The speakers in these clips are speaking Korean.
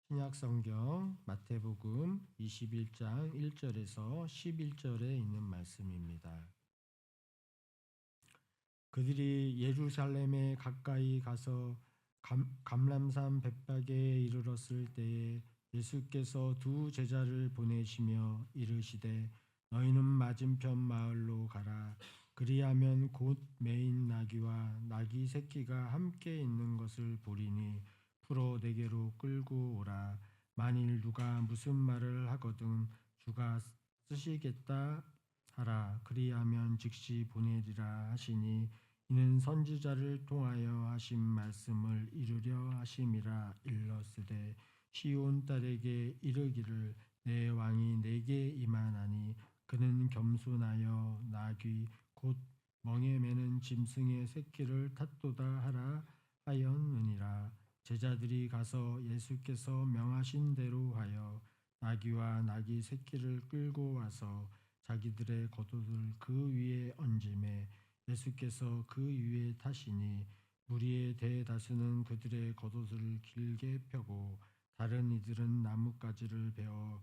신약 성경 마태복음 21장 1절에서 11절에 있는 말씀입니다. 그들이 예루살렘에 가까이 가서 감람산 벳박에 이르렀을 때에 예수께서 두 제자를 보내시며 이르시되 너희는 맞은편 마을로 가라. 그리하면 곧 매인 나귀와 나귀 새끼가 함께 있는 것을 보리니 풀어 내게로 끌고 오라. 만일 누가 무슨 말을 하거든 주가 쓰시겠다 하라. 그리하면 즉시 보내리라 하시니 이는 선지자를 통하여 하신 말씀을 이루려 하심이라. 일러스되 시온 딸에게 이르기를 내 왕이 내게 임하나니 그는 겸손하여 나귀 곧 멍에 매는 짐승의 새끼를 탔도다 하라 하였느니라. 제자들이 가서 예수께서 명하신 대로 하여 나귀와 나귀 새끼를 끌고 와서 자기들의 겉옷을 그 위에 얹음에 예수께서 그 위에 타시니 무리의 대다수는 그들의 겉옷을 길게 펴고 다른 이들은 나뭇가지를 베어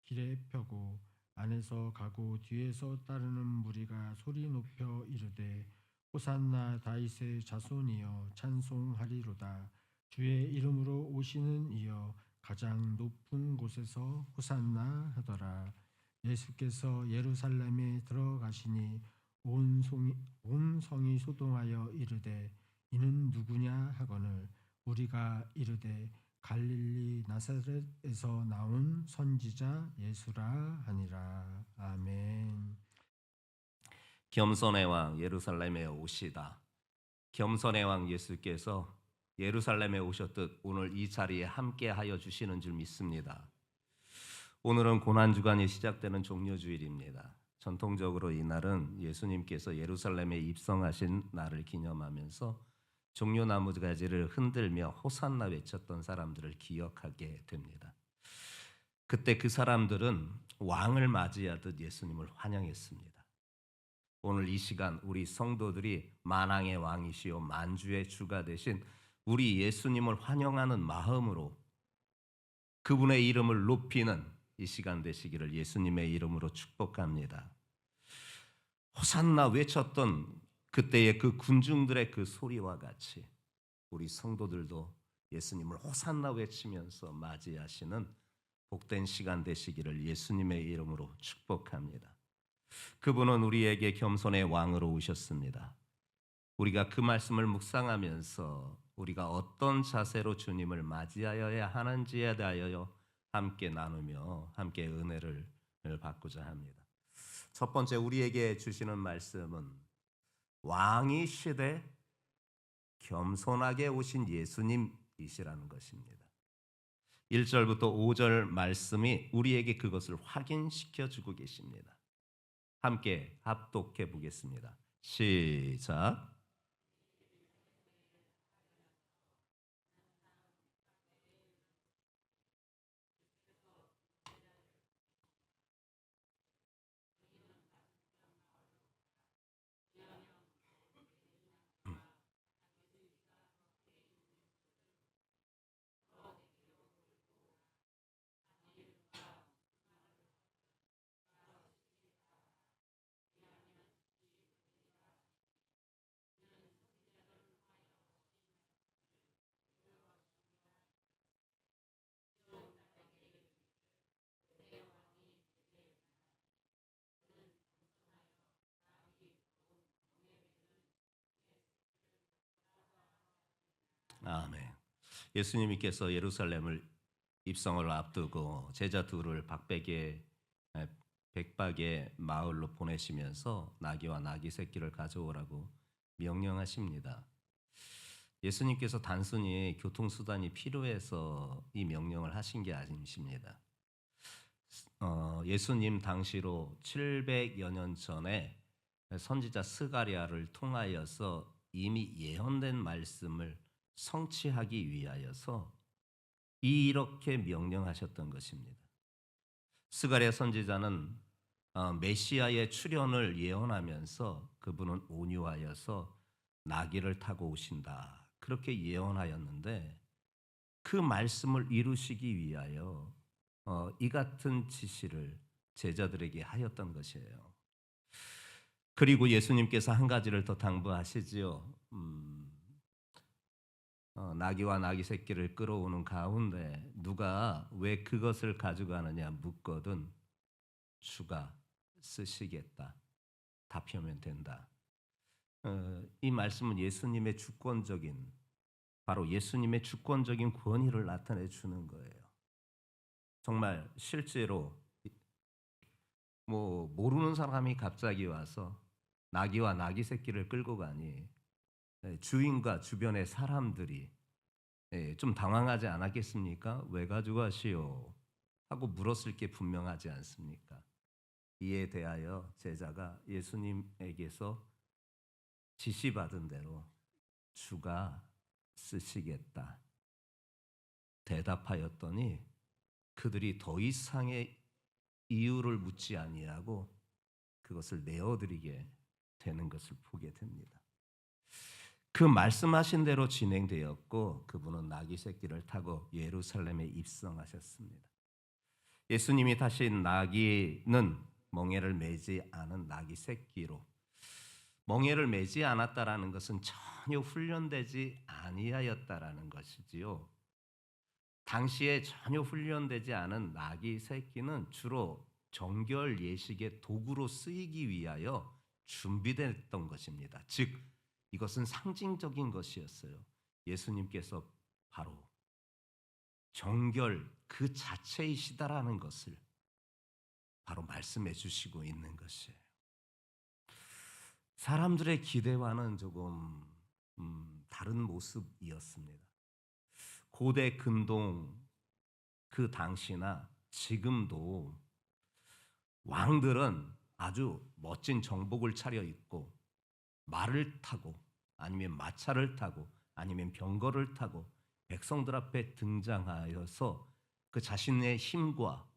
길에 펴고 안에서 가고 뒤에서 따르는 무리가 소리 높여 이르되 호산나 다윗의 자손이여 찬송하리로다. 주의 이름으로 오시는 이여 가장 높은 곳에서 호산나 하더라. 예수께서 예루살렘에 들어가시니 온 성이 소동하여 이르되 이는 누구냐 하거늘 우리가 이르되 갈릴리 나사렛에서 나온 선지자 예수라 하니라. 아멘. 겸손의 왕 예루살렘에 오시다. 겸손의 왕 예수께서 예루살렘에 오셨듯 오늘 이 자리에 함께하여 주시는 줄 믿습니다. 오늘은 고난주간이 시작되는 종려주일입니다. 전통적으로 이날은 예수님께서 예루살렘에 입성하신 날을 기념하면서 종려나무 가지를 흔들며 호산나 외쳤던 사람들을 기억하게 됩니다. 그때 그 사람들은 왕을 맞이하듯 예수님을 환영했습니다. 오늘 이 시간 우리 성도들이 만왕의 왕이시요 만주의 주가 되신 우리 예수님을 환영하는 마음으로 그분의 이름을 높이는 이 시간 되시기를 예수님의 이름으로 축복합니다. 호산나 외쳤던 그때의 그 군중들의 그 소리와 같이 우리 성도들도 예수님을 호산나 외치면서 맞이하시는 복된 시간 되시기를 예수님의 이름으로 축복합니다. 그분은 우리에게 겸손의 왕으로 오셨습니다. 우리가 그 말씀을 묵상하면서 우리가 어떤 자세로 주님을 맞이하여야 하는지에 대하여 함께 나누며 함께 은혜를 받고자 합니다. 첫 번째 우리에게 주시는 말씀은 왕이시되 겸손하게 오신 예수님이시라는 것입니다. 1절부터 5절 말씀이 우리에게 그것을 확인시켜 주고 계십니다. 함께 합독해 보겠습니다. 시작. 아멘. 예수님께서 예루살렘을 입성을 앞두고 제자 둘을 백박의 마을로 보내시면서 나귀와 나귀 새끼를 가져오라고 명령하십니다. 예수님께서 단순히 교통수단이 필요해서 이 명령을 하신 게 아니십니다. 예수님 당시로 700여 년 전에 선지자 스가랴를 통하여서 이미 예언된 말씀을 성취하기 위하여서 이렇게 명령하셨던 것입니다. 스가랴 선지자는 메시아의 출현을 예언하면서 그분은 온유하여서 나귀를 타고 오신다 그렇게 예언하였는데 그 말씀을 이루시기 위하여 이 같은 지시를 제자들에게 하였던 것이에요. 그리고 예수님께서 한 가지를 더 당부하시지요. 나귀와 나귀 새끼를 끌어오는 가운데 누가 왜 그것을 가져가느냐 묻거든 주가 쓰시겠다 답하면 된다. 이 말씀은 예수님의 주권적인, 바로 예수님의 주권적인 권위를 나타내 주는 거예요. 정말 실제로 모르는 사람이 갑자기 와서 나귀와 나귀 새끼를 끌고 가니 주인과 주변의 사람들이 좀 당황하지 않았겠습니까? 왜 가져가시오? 하고 물었을 게 분명하지 않습니까? 이에 대하여 제자가 예수님에게서 지시받은 대로 주가 쓰시겠다 대답하였더니 그들이 더 이상의 이유를 묻지 아니하고 그것을 내어드리게 되는 것을 보게 됩니다. 그 말씀하신 대로 진행되었고 그분은 나귀 새끼를 타고 예루살렘에 입성하셨습니다. 예수님이 타신 나귀는 멍에를 매지 않은 나귀 새끼로, 멍에를 매지 않았다라는 것은 전혀 훈련되지 아니하였다라는 것이지요. 당시에 전혀 훈련되지 않은 나귀 새끼는 주로 정결 예식의 도구로 쓰이기 위하여 준비됐던 것입니다. 즉 이것은 상징적인 것이었어요. 예수님께서 바로 정결 그 자체이시다라는 것을 바로 말씀해 주시고 있는 것이에요. 사람들의 기대와는 조금 다른 모습이었습니다. 고대 근동 그 당시나 지금도 왕들은 아주 멋진 정복을 차려입고 말을 타고 아니면 마차를 타고 아니면 병거를 타고 백성들 앞에 등장하여서 그 자신의 힘과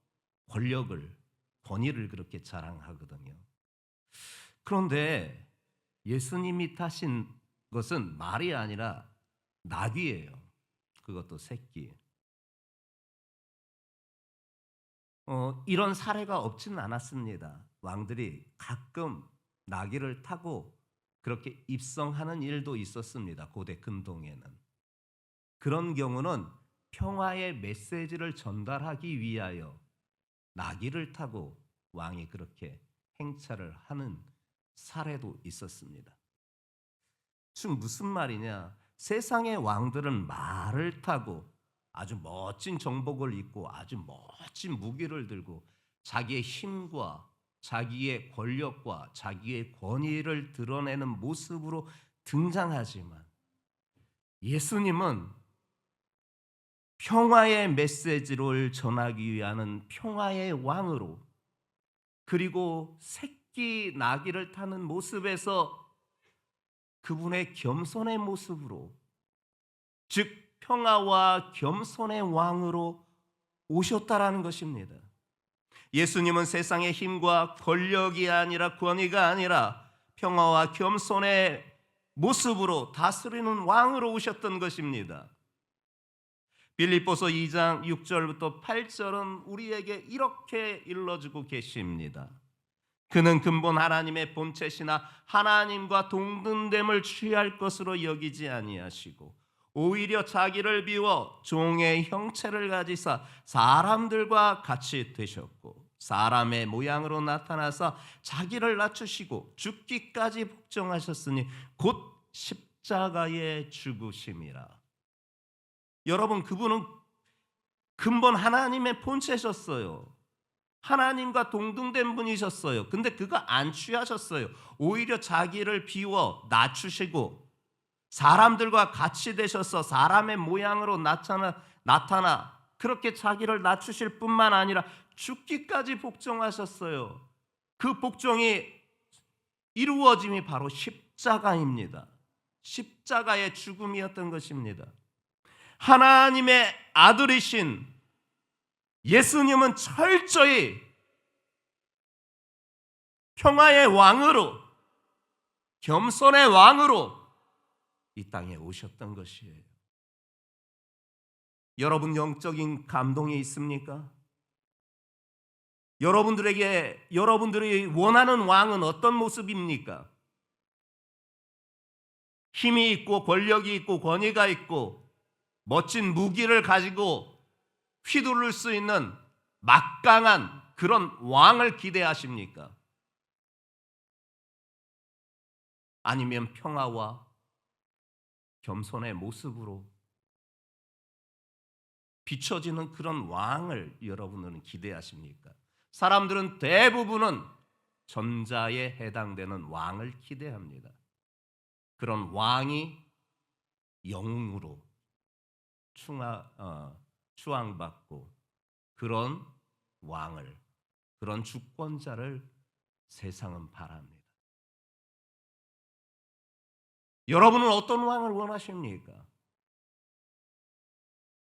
권력을, 권위를 그렇게 자랑하거든요. 그런데 예수님이 타신 것은 말이 아니라 나귀예요. 그것도 새끼. 이런 사례가 없지는 않았습니다. 왕들이 가끔 나귀를 타고 그렇게 입성하는 일도 있었습니다. 고대 근동에는. 그런 경우는 평화의 메시지를 전달하기 위하여 나귀를 타고 왕이 그렇게 행차를 하는 사례도 있었습니다. 즉 무슨 말이냐? 세상의 왕들은 말을 타고 아주 멋진 정복을 입고 아주 멋진 무기를 들고 자기의 힘과 자기의 권력과 자기의 권위를 드러내는 모습으로 등장하지만 예수님은 평화의 메시지를 전하기 위한 평화의 왕으로, 그리고 새끼 나귀를 타는 모습에서 그분의 겸손의 모습으로, 즉 평화와 겸손의 왕으로 오셨다라는 것입니다. 예수님은 세상의 힘과 권력이 아니라, 권위가 아니라 평화와 겸손의 모습으로 다스리는 왕으로 오셨던 것입니다. 빌립보서 2장 6절부터 8절은 우리에게 이렇게 일러주고 계십니다. 그는 근본 하나님의 본체시나 하나님과 동등됨을 취할 것으로 여기지 아니하시고 오히려 자기를 비워 종의 형체를 가지사 사람들과 같이 되셨고 사람의 모양으로 나타나서 자기를 낮추시고 죽기까지 복종하셨으니 곧 십자가에 죽으심이라. 여러분, 그분은 근본 하나님의 본체셨어요. 하나님과 동등된 분이셨어요. 근데 그거 안 취하셨어요. 오히려 자기를 비워 낮추시고 사람들과 같이 되셔서 사람의 모양으로 나타나 그렇게 자기를 낮추실 뿐만 아니라 죽기까지 복종하셨어요. 그 복종이 이루어짐이 바로 십자가입니다. 십자가의 죽음이었던 것입니다. 하나님의 아들이신 예수님은 철저히 평화의 왕으로, 겸손의 왕으로 이 땅에 오셨던 것이에요. 여러분 영적인 감동이 있습니까? 여러분들이 원하는 왕은 어떤 모습입니까? 힘이 있고 권력이 있고 권위가 있고 멋진 무기를 가지고 휘두를 수 있는 막강한 그런 왕을 기대하십니까? 아니면 평화와 겸손의 모습으로 비춰지는 그런 왕을 여러분들은 기대하십니까? 사람들은 대부분은 전자에 해당되는 왕을 기대합니다. 그런 왕이 영웅으로 추앙받고 그런 왕을, 그런 주권자를 세상은 바랍니다. 여러분은 어떤 왕을 원하십니까?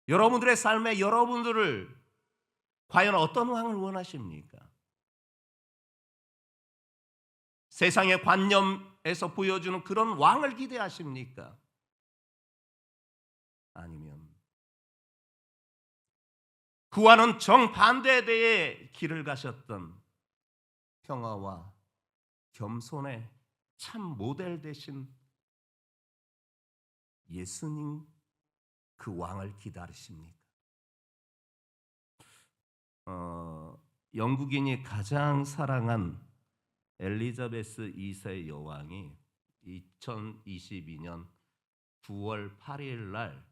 여러분들의 삶에 여러분들을 과연 어떤 왕을 원하십니까? 세상의 관념에서 보여주는 그런 왕을 기대하십니까? 아니면 그와는 정반대의 길을 가셨던 평화와 겸손의 참 모델 되신 예수님 그 왕을 기다리십니까? 영국인이 가장 사랑한 엘리자베스 2세 여왕이 2022년 9월 8일 날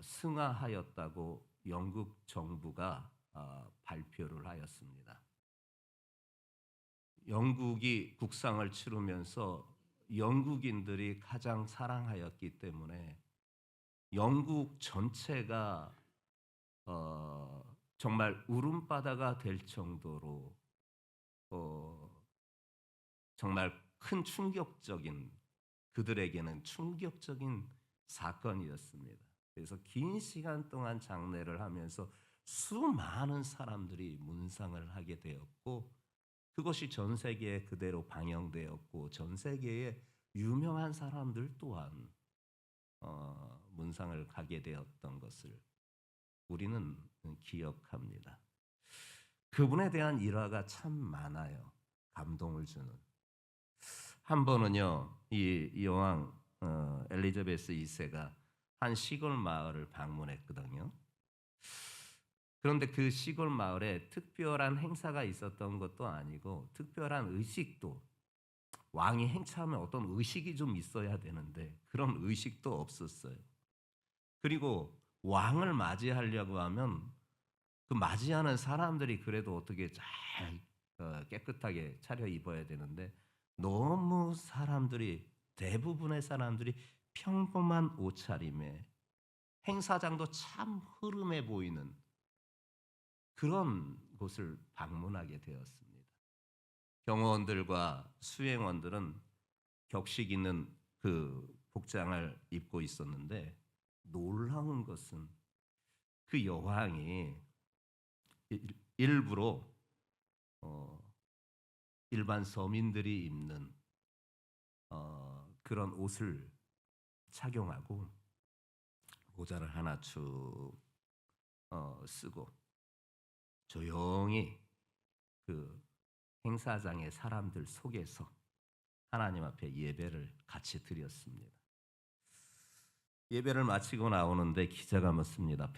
승하하였다고 영국 정부가 발표를 하였습니다. 영국이 국상을 치르면서 영국인들이 가장 사랑하였기 때문에 영국 전체가 정말 울음바다가 될 정도로 정말 큰 그들에게는 충격적인 사건이었습니다. 그래서 긴 시간 동안 장례를 하면서 수많은 사람들이 문상을 하게 되었고 그것이 전 세계에 그대로 방영되었고 전 세계에 유명한 사람들 또한 문상을 가게 되었던 것을 우리는 기억합니다. 그분에 대한 일화가 참 많아요. 감동을 주는. 한 번은요, 이 여왕 엘리자베스 2세가 한 시골 마을을 방문했거든요. 그런데 그 시골 마을에 특별한 행사가 있었던 것도 아니고 특별한 의식도 왕이 행차하면 어떤 의식이 좀 있어야 되는데 그런 의식도 없었어요. 그리고 왕을 맞이하려고 하면 그 맞이하는 사람들이 그래도 어떻게 잘 깨끗하게 차려 입어야 되는데 너무 대부분의 사람들이 평범한 옷차림에 행사장도 참 흐름해 보이는 그런 곳을 방문하게 되었습니다. 경호원들과 수행원들은 격식 있는 그 복장을 입고 있었는데 놀라운 것은 그 여왕이 일부러 일반 서민들이 입는 그런 옷을 착용하고 모자를 하나 쭉 쓰고 조용히 그 행사장의 사람들 속에서 하나님 앞에 예배를 같이 드렸습니다. 예배를 마치고 나오는데 기자가 묻습니다.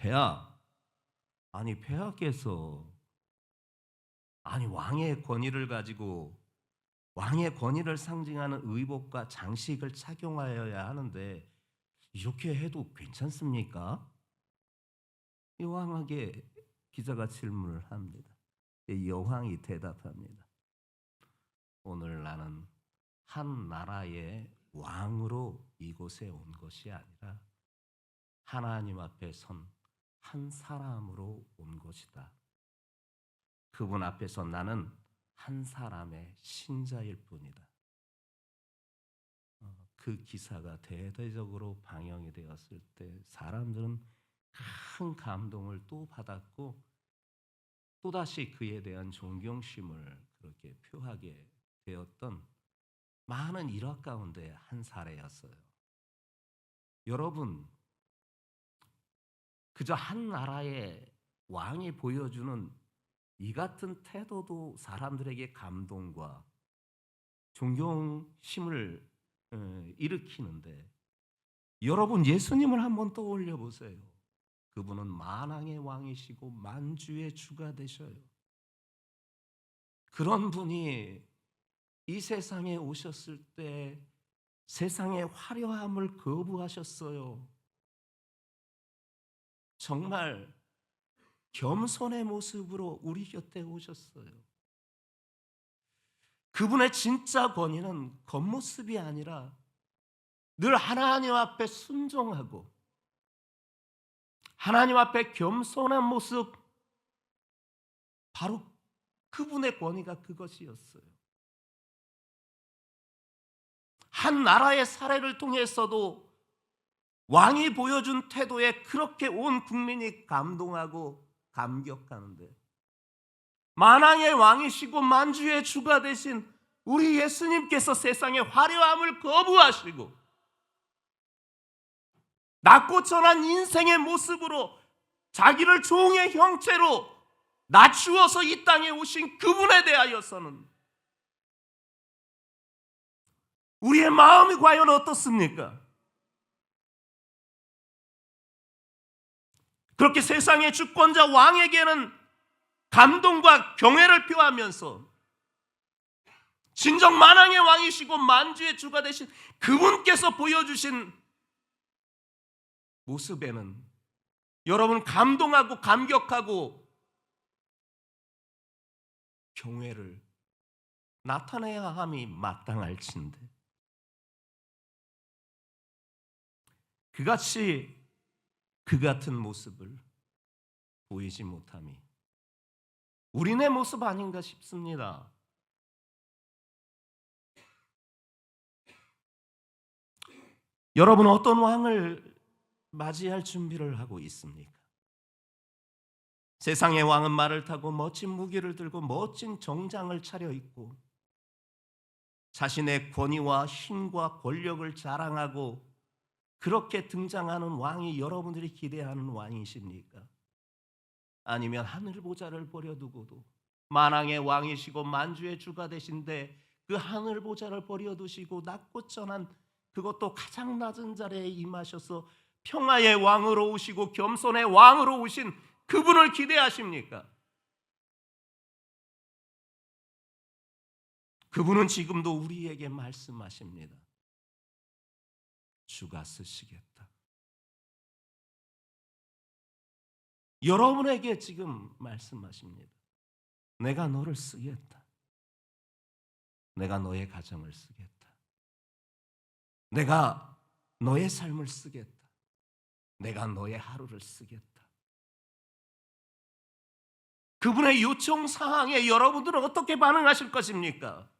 폐하께서 왕의 권위를 가지고 왕의 권위를 상징하는 의복과 장식을 착용하여야 하는데 이렇게 해도 괜찮습니까? 여왕에게 기자가 질문을 합니다. 여왕이 대답합니다. 오늘 나는 한 나라의 왕으로 이곳에 온 것이 아니라 하나님 앞에 선 한 사람으로 온 것이다. 그분 앞에서 나는 한 사람의 신자일 뿐이다. 그 기사가 대대적으로 방영이 되었을 때 사람들은 큰 감동을 또 받았고 또다시 그에 대한 존경심을 그렇게 표하게 되었던 많은 일화 가운데 한 사례였어요. 여러분, 그저 한 나라의 왕이 보여주는 이 같은 태도도 사람들에게 감동과 존경심을 일으키는데, 여러분 예수님을 한번 떠올려 보세요. 그분은 만왕의 왕이시고 만주의 주가 되셔요. 그런 분이 이 세상에 오셨을 때 세상의 화려함을 거부하셨어요. 정말 겸손의 모습으로 우리 곁에 오셨어요. 그분의 진짜 권위는 겉모습이 아니라 늘 하나님 앞에 순종하고 하나님 앞에 겸손한 모습, 바로 그분의 권위가 그것이었어요. 한 나라의 사례를 통해서도 왕이 보여준 태도에 그렇게 온 국민이 감동하고 감격하는데, 만왕의 왕이시고 만주의 주가 되신 우리 예수님께서 세상의 화려함을 거부하시고 낮고 천한 인생의 모습으로 자기를 종의 형체로 낮추어서 이 땅에 오신 그분에 대하여서는 우리의 마음이 과연 어떻습니까? 그렇게 세상의 주권자 왕에게는 감동과 경외를 표하면서 진정 만왕의 왕이시고 만주의 주가 되신 그분께서 보여주신 모습에는 여러분 감동하고 감격하고 경외를 나타내야 함이 마땅할진데, 그같이 그 같은 모습을 보이지 못함이 우리네 모습 아닌가 싶습니다. 여러분 어떤 왕을 맞이할 준비를 하고 있습니까? 세상의 왕은 말을 타고 멋진 무기를 들고 멋진 정장을 차려입고 자신의 권위와 힘과 권력을 자랑하고 그렇게 등장하는 왕이 여러분들이 기대하는 왕이십니까? 아니면 하늘 보좌를 버려두고도 만왕의 왕이시고 만주의 주가 되신데 그 하늘 보좌를 버려두시고 낮고 천한, 그것도 가장 낮은 자리에 임하셔서 평화의 왕으로 오시고 겸손의 왕으로 오신 그분을 기대하십니까? 그분은 지금도 우리에게 말씀하십니다. 주가 쓰시겠다. 여러분에게 지금 말씀하십니다. 내가 너를 쓰겠다. 내가 너의 가정을 쓰겠다. 내가 너의 삶을 쓰겠다. 내가 너의 하루를 쓰겠다. 그분의 요청 사항에 여러분들은 어떻게 반응하실 것입니까?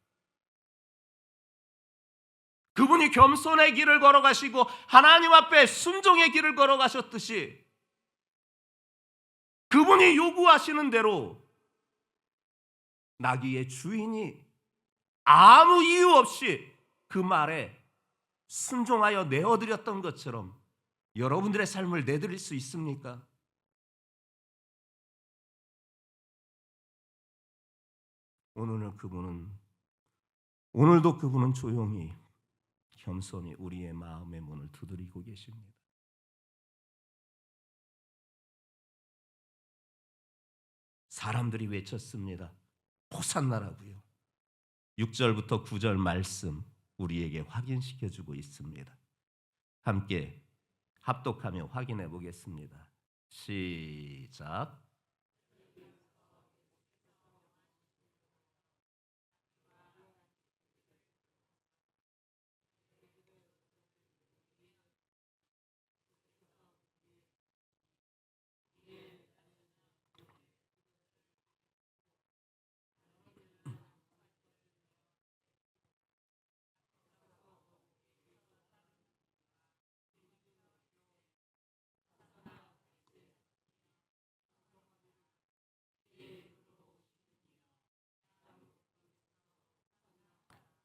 그분이 겸손의 길을 걸어가시고 하나님 앞에 순종의 길을 걸어가셨듯이 그분이 요구하시는 대로 나귀의 주인이 아무 이유 없이 그 말에 순종하여 내어드렸던 것처럼 여러분들의 삶을 내드릴 수 있습니까? 오늘도 그분은 조용히 겸손히 우리의 마음의 문을 두드리고 계십니다. 사람들이 외쳤습니다. 호산나라고요. 6절부터 9절 말씀 우리에게 확인시켜주고 있습니다. 함께 합독하며 확인해 보겠습니다. 시작.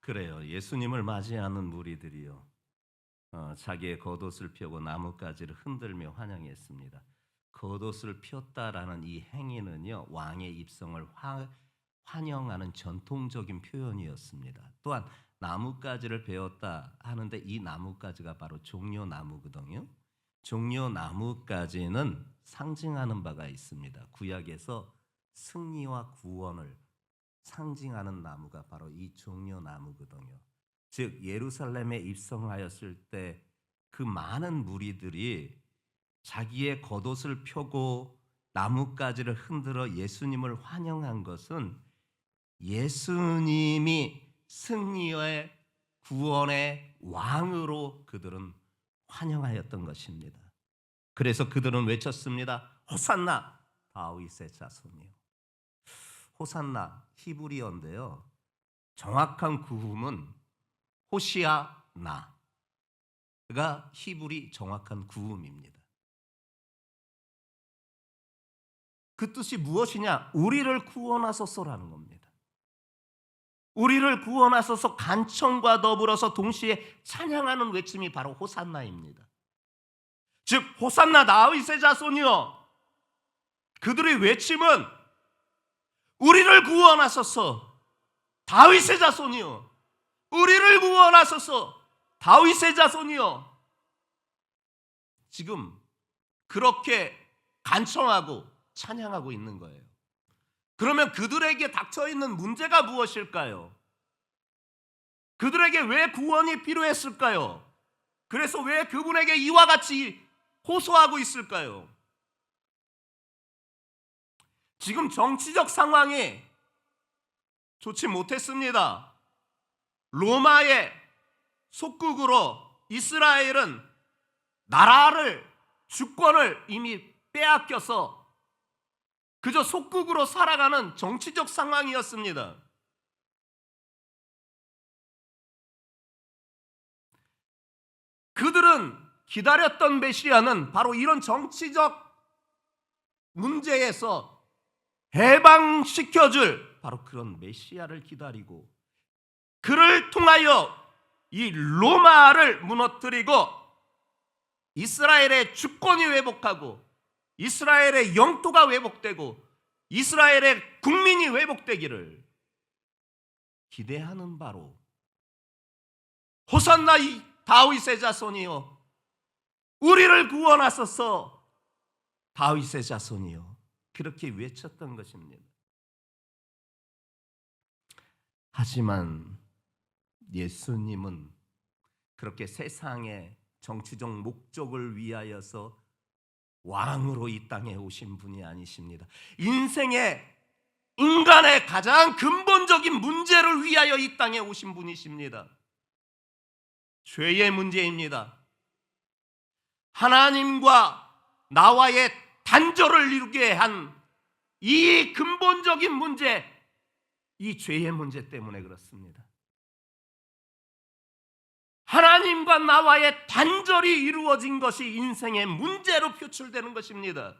그래요. 예수님을 맞이하는 무리들이요, 자기의 겉옷을 펴고 나뭇가지를 흔들며 환영했습니다. 겉옷을 폈다라는 이 행위는요, 왕의 입성을 환영하는 전통적인 표현이었습니다. 또한 나뭇가지를 베었다 하는데 이 나뭇가지가 바로 종려나무거든요. 종려나무까지는 상징하는 바가 있습니다. 구약에서 승리와 구원을 상징하는 나무가 바로 이 종려나무거든요. 즉 예루살렘에 입성하였을 때 그 많은 무리들이 자기의 겉옷을 펴고 나뭇가지를 흔들어 예수님을 환영한 것은 예수님이 승리의 구원의 왕으로 그들은 환영하였던 것입니다. 그래서 그들은 외쳤습니다. 호산나 다윗의 자손이요. 호산나 히브리어인데요, 정확한 구음은 호시아나가 히브리 정확한 구음입니다. 그 뜻이 무엇이냐? 우리를 구원하소서라는 겁니다. 우리를 구원하소서 간청과 더불어서 동시에 찬양하는 외침이 바로 호산나입니다. 즉 호산나 다윗의 자손이여, 그들의 외침은 우리를 구원하소서 다윗의 자손이여, 우리를 구원하소서 다윗의 자손이여. 지금 그렇게 간청하고 찬양하고 있는 거예요. 그러면 그들에게 닥쳐있는 문제가 무엇일까요? 그들에게 왜 구원이 필요했을까요? 그래서 왜 그분에게 이와 같이 호소하고 있을까요? 지금 정치적 상황이 좋지 못했습니다. 로마의 속국으로 이스라엘은 나라를, 주권을 이미 빼앗겨서 그저 속국으로 살아가는 정치적 상황이었습니다. 그들은 기다렸던 메시아는 바로 이런 정치적 문제에서 해방시켜줄 바로 그런 메시아를 기다리고, 그를 통하여 이 로마를 무너뜨리고 이스라엘의 주권이 회복하고 이스라엘의 영토가 회복되고 이스라엘의 국민이 회복되기를 기대하는 바로 호산나 이 다윗의 자손이요, 우리를 구원하소서 다윗의 자손이요, 그렇게 외쳤던 것입니다. 하지만 예수님은 그렇게 세상의 정치적 목적을 위하여서 왕으로 이 땅에 오신 분이 아니십니다. 인간의 가장 근본적인 문제를 위하여 이 땅에 오신 분이십니다. 죄의 문제입니다. 하나님과 나와의 단절을 이루게 한 이 근본적인 문제, 이 죄의 문제 때문에 그렇습니다. 하나님과 나와의 단절이 이루어진 것이 인생의 문제로 표출되는 것입니다.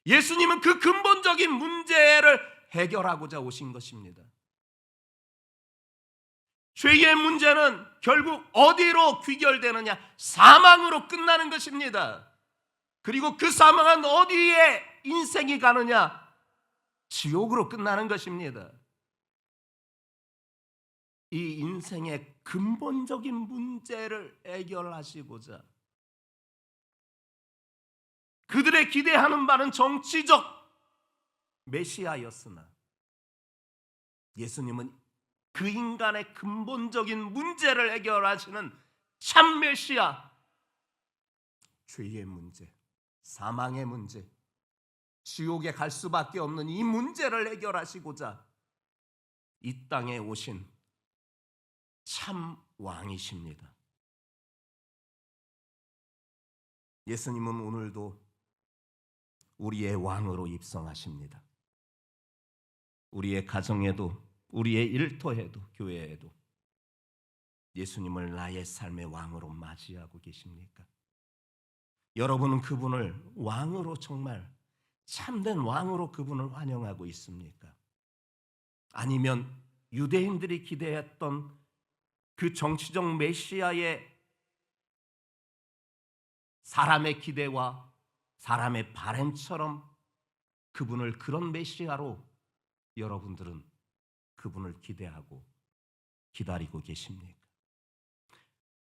예수님은 그 근본적인 문제를 해결하고자 오신 것입니다. 죄의 문제는 결국 어디로 귀결되느냐? 사망으로 끝나는 것입니다. 그리고 그 사망은 어디에 인생이 가느냐? 지옥으로 끝나는 것입니다. 이 인생의 근본적인 문제를 해결하시고자 그들의 기대하는 바는 정치적 메시아였으나 예수님은 그 인간의 근본적인 문제를 해결하시는 참 메시아, 죄의 문제, 사망의 문제, 지옥에 갈 수밖에 없는 이 문제를 해결하시고자 이 땅에 오신 참 왕이십니다. 예수님은 오늘도 우리의 왕으로 입성하십니다. 우리의 가정에도, 우리의 일터에도, 교회에도 예수님을 나의 삶의 왕으로 맞이하고 계십니까? 여러분은 그분을 왕으로, 정말 참된 왕으로 그분을 환영하고 있습니까? 아니면 유대인들이 기대했던 그 정치적 메시아의 사람의 기대와 사람의 바램처럼 그분을 그런 메시아로 여러분들은 그분을 기대하고 기다리고 계십니까?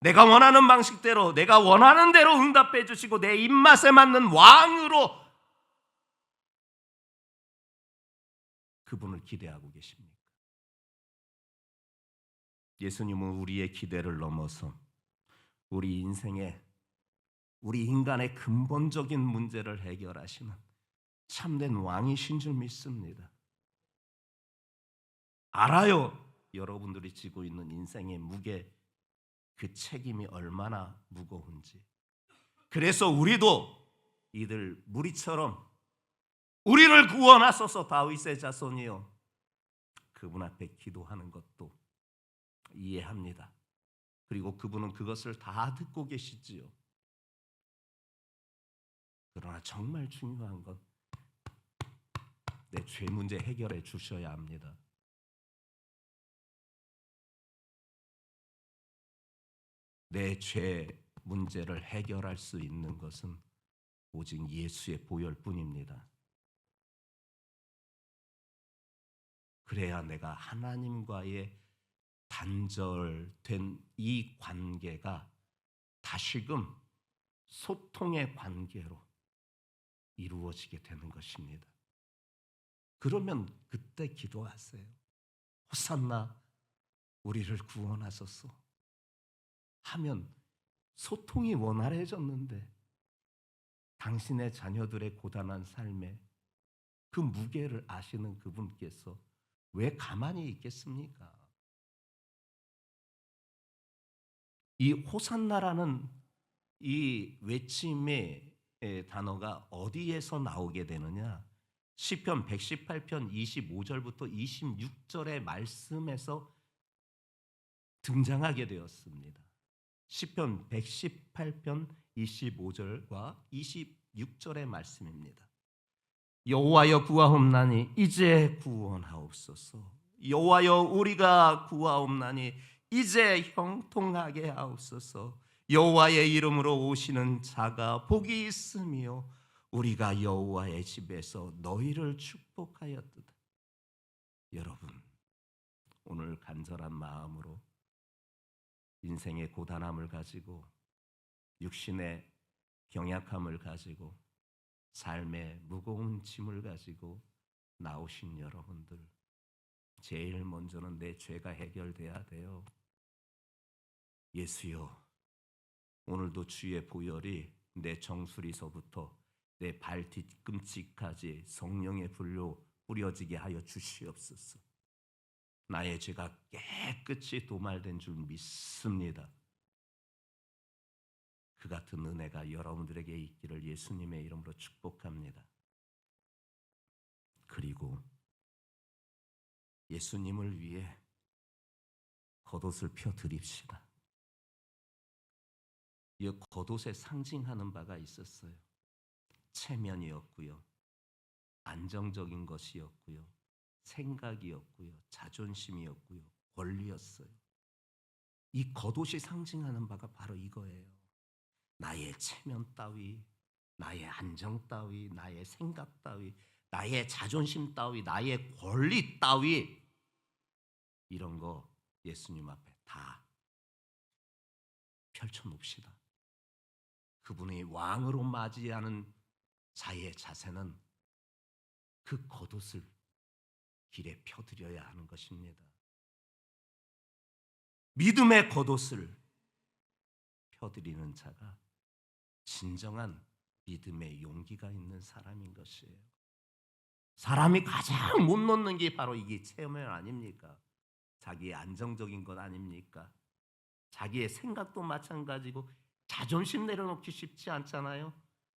내가 원하는 방식대로, 내가 원하는 대로 응답해 주시고 내 입맛에 맞는 왕으로 그분을 기대하고 계십니까? 예수님은 우리의 기대를 넘어서 우리 인생의, 우리 인간의 근본적인 문제를 해결하시는 참된 왕이신 줄 믿습니다. 알아요. 여러분들이 지고 있는 인생의 무게, 그 책임이 얼마나 무거운지. 그래서 우리도 이들 무리처럼 우리를 구원하소서 다윗의 자손이요, 그분 앞에 기도하는 것도 이해합니다. 그리고 그분은 그것을 다 듣고 계시지요. 그러나 정말 중요한 건 내 죄 문제 해결해 주셔야 합니다. 내 죄 문제를 해결할 수 있는 것은 오직 예수의 보혈뿐입니다. 그래야 내가 하나님과의 단절된 이 관계가 다시금 소통의 관계로 이루어지게 되는 것입니다. 그러면 그때 기도하세요. 호산나 우리를 구원하소서 하면 소통이 원활해졌는데 당신의 자녀들의 고단한 삶에 그 무게를 아시는 그분께서 왜 가만히 있겠습니까? 이 호산나라는 이 외침의 단어가 어디에서 나오게 되느냐? 시편 118편 25절부터 26절의 말씀에서 등장하게 되었습니다. 시편 118편 25절과 26절의 말씀입니다. 여호와여 구하옵나니 이제 구원하옵소서. 여호와여 우리가 구하옵나니 이제 형통하게 하옵소서. 여호와의 이름으로 오시는 자가 복이 있으며 우리가 여호와의 집에서 너희를 축복하였도다. 여러분, 오늘 간절한 마음으로 인생의 고단함을 가지고 육신의 경약함을 가지고 삶의 무거운 짐을 가지고 나오신 여러분들, 제일 먼저는 내 죄가 해결돼야 돼요. 예수여, 오늘도 주의 보혈이 내 정수리서부터 내 발 뒤꿈치까지 성령의 불로 뿌려지게 하여 주시옵소서. 나의 죄가 깨끗이 도말된 줄 믿습니다. 그 같은 은혜가 여러분들에게 있기를 예수님의 이름으로 축복합니다. 그리고 예수님을 위해 겉옷을 펴드립시다. 이 겉옷에 상징하는 바가 있었어요. 체면이었고요, 안정적인 것이었고요, 생각이었고요, 자존심이었고요, 권리였어요. 이 겉옷이 상징하는 바가 바로 이거예요. 나의 체면 따위, 나의 안정 따위, 나의 생각 따위, 나의 자존심 따위, 나의 권리 따위, 이런 거 예수님 앞에 다 펼쳐놓읍시다. 그분이 왕으로 맞이하는 자의 자세는 그 겉옷을 길에 펴드려야 하는 것입니다. 믿음의 겉옷을 펴드리는 자가 진정한 믿음의 용기가 있는 사람인 것이에요. 사람이 가장 못 놓는 게 바로 이게 체면 아닙니까? 자기의 안정적인 것 아닙니까? 자기의 생각도 마찬가지고 자존심 내려놓기 쉽지 않잖아요.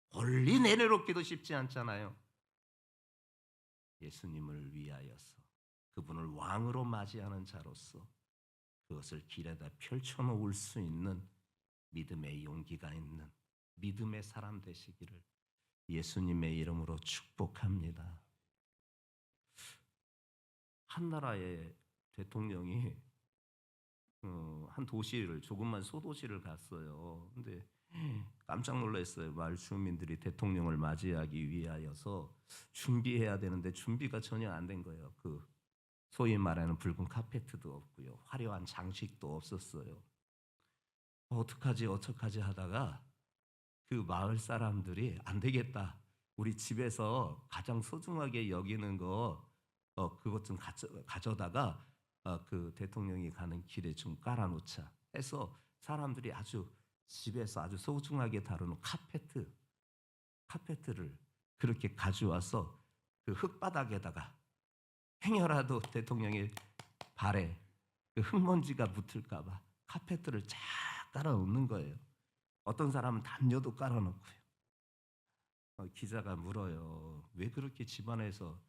권리 내려놓기도 쉽지 않잖아요. 예수님을 위하여서 그분을 왕으로 맞이하는 자로서 그것을 길에다 펼쳐놓을 수 있는 믿음의 용기가 있는 믿음의 사람 되시기를 예수님의 이름으로 축복합니다. 한 나라의 대통령이 한 도시를, 조그만 소도시를 갔어요. 근데 깜짝 놀랐어요. 마을 주민들이 대통령을 맞이하기 위하여서 준비해야 되는데 준비가 전혀 안 된 거예요. 그 소위 말하는 붉은 카페트도 없고요. 화려한 장식도 없었어요. 어떡하지 하다가 그 마을 사람들이 안 되겠다. 우리 집에서 가장 소중하게 여기는 거 그것 좀 가져다가 그 대통령이 가는 길에 좀 깔아놓자 해서 사람들이 집에서 아주 소중하게 다루는 카페트를 그렇게 가져와서 그 흙바닥에다가 행여라도 대통령의 발에 그 흙먼지가 묻을까봐 카페트를 쫙 깔아놓는 거예요. 어떤 사람은 담요도 깔아놓고요. 기자가 물어요. 왜 그렇게 집안에서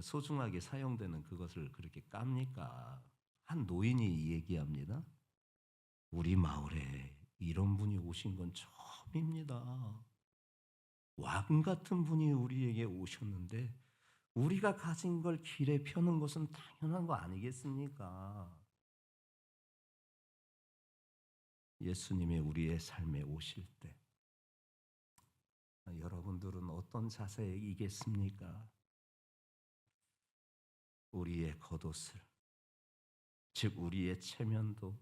소중하게 사용되는 그것을 그렇게 깝니까? 한 노인이 얘기합니다. 우리 마을에 이런 분이 오신 건 처음입니다. 왕 같은 분이 우리에게 오셨는데 우리가 가진 걸 길에 펴는 것은 당연한 거 아니겠습니까? 예수님이 우리의 삶에 오실 때 여러분들은 어떤 자세이겠습니까? 우리의 겉옷을, 즉 우리의 체면도,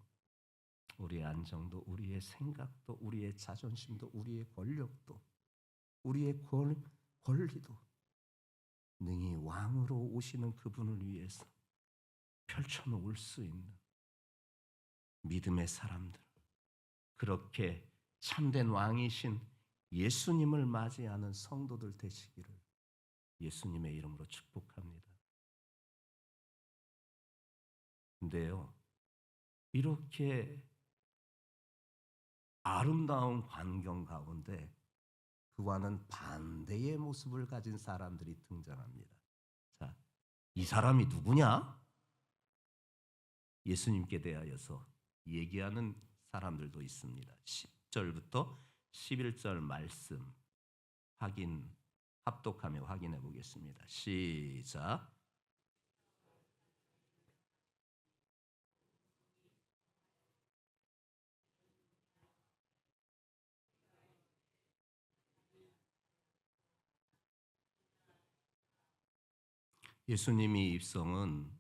우리의 안정도, 우리의 생각도, 우리의 자존심도, 우리의 권력도, 우리의 권리도 능히 왕으로 오시는 그분을 위해서 펼쳐놓을 수 있는 믿음의 사람들, 그렇게 참된 왕이신 예수님을 맞이하는 성도들 되시기를 예수님의 이름으로 축복합니다. 근데요, 이렇게 아름다운 광경 가운데 그와는 반대의 모습을 가진 사람들이 등장합니다. 자, 이 사람이 누구냐? 예수님께 대하여서 얘기하는 사람들도 있습니다. 10절부터 11절 말씀 합독하며 확인해 보겠습니다. 시작. 예수님이 입성은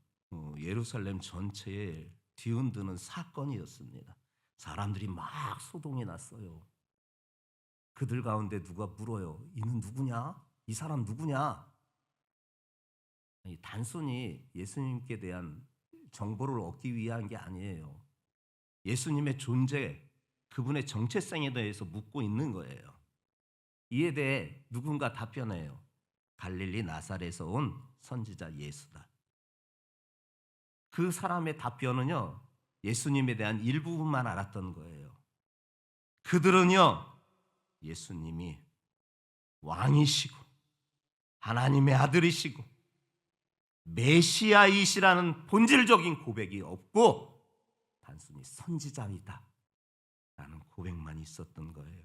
예루살렘 전체에 뒤흔드는 사건이었습니다. 사람들이 막 소동이 났어요. 그들 가운데 누가 물어요. 이는 누구냐? 이 사람 누구냐? 단순히 예수님께 대한 정보를 얻기 위한 게 아니에요. 예수님의 존재, 그분의 정체성에 대해서 묻고 있는 거예요. 이에 대해 누군가 답변해요. 갈릴리 나사렛에서 온 선지자 예수다. 그 사람의 답변은요, 예수님에 대한 일부분만 알았던 거예요. 그들은요, 예수님이 왕이시고 하나님의 아들이시고 메시아이시라는 본질적인 고백이 없고 단순히 선지자이다 라는 고백만 있었던 거예요.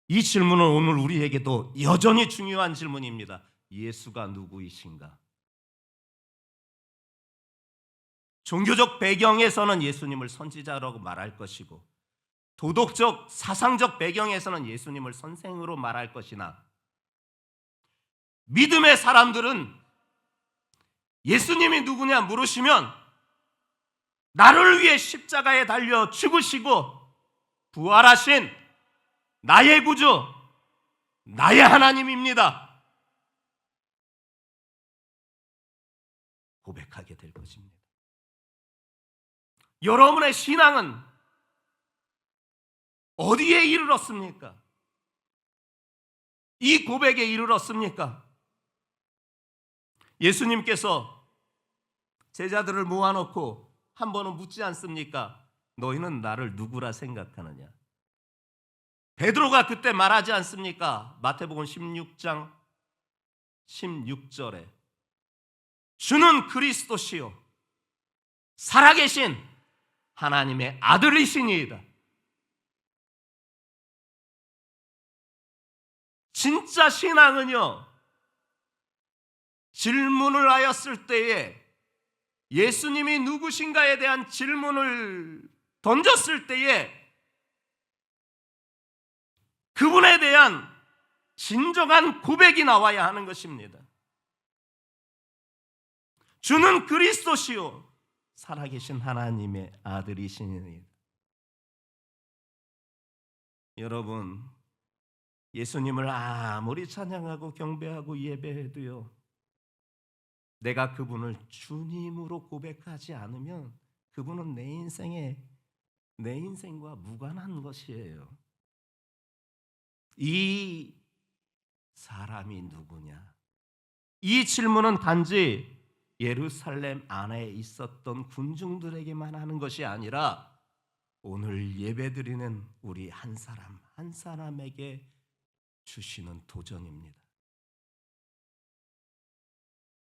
이 질문은 오늘 우리에게도 여전히 중요한 질문입니다. 예수가 누구이신가? 종교적 배경에서는 예수님을 선지자라고 말할 것이고 도덕적, 사상적 배경에서는 예수님을 선생으로 말할 것이나 믿음의 사람들은 예수님이 누구냐 물으시면 나를 위해 십자가에 달려 죽으시고 부활하신 나의 구주, 나의 하나님입니다. 고백하게 될 것입니다. 여러분의 신앙은 어디에 이르렀습니까? 이 고백에 이르렀습니까? 예수님께서 제자들을 모아놓고 한 번은 묻지 않습니까? 너희는 나를 누구라 생각하느냐? 베드로가 그때 말하지 않습니까? 마태복음 16장 16절에 주는 그리스도시요 살아계신 하나님의 아들이시니이다. 진짜 신앙은요, 질문을 하였을 때에 예수님이 누구신가에 대한 질문을 던졌을 때에 그분에 대한 진정한 고백이 나와야 하는 것입니다. 주는 그리스도시요 살아계신 하나님의 아들이시니. 여러분, 예수님을 아무리 찬양하고 경배하고 예배해도요, 내가 그분을 주님으로 고백하지 않으면 그분은 내 인생과 무관한 것이에요. 이 사람이 누구냐? 이 질문은 단지 예루살렘 안에 있었던 군중들에게만 하는 것이 아니라 오늘 예배드리는 우리 한 사람 한 사람에게 주시는 도전입니다.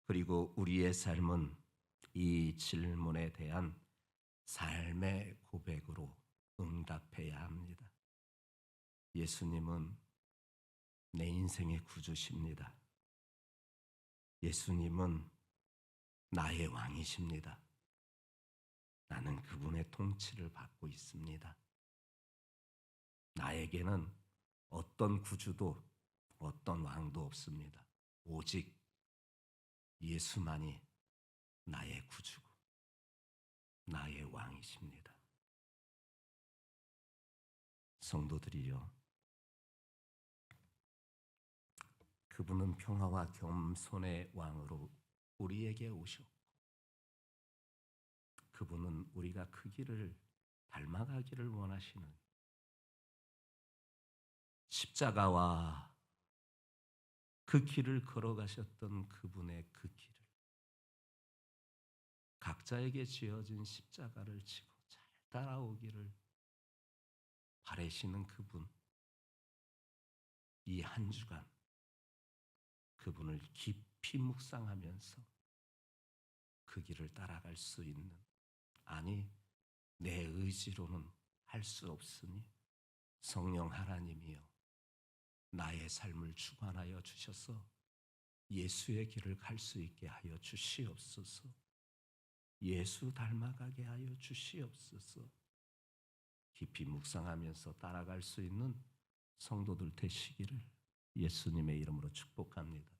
그리고 우리의 삶은 이 질문에 대한 삶의 고백으로 응답해야 합니다. 예수님은 내 인생의 구주십니다. 예수님은 나의 왕이십니다. 나는 그분의 통치를 받고 있습니다. 나에게는 어떤 구주도 어떤 왕도 없습니다. 오직 예수만이 나의 구주고 나의 왕이십니다. 성도들이여, 그분은 평화와 겸손의 왕으로 우리에게 오셨고, 그분은 우리가 그 길을 닮아가기를 원하시는, 십자가와 그 길을 걸어가셨던 그분의 그 길을, 각자에게 지어진 십자가를 지고 잘 따라오기를 바라시는 그분, 이 한 주간 그분을 깊이 묵상하면서 그 길을 따라갈 수 있는, 아니 내 의지로는 할 수 없으니 성령 하나님이여 나의 삶을 주관하여 주셔서 예수의 길을 갈 수 있게 하여 주시옵소서. 예수 닮아가게 하여 주시옵소서. 깊이 묵상하면서 따라갈 수 있는 성도들 되시기를 예수님의 이름으로 축복합니다.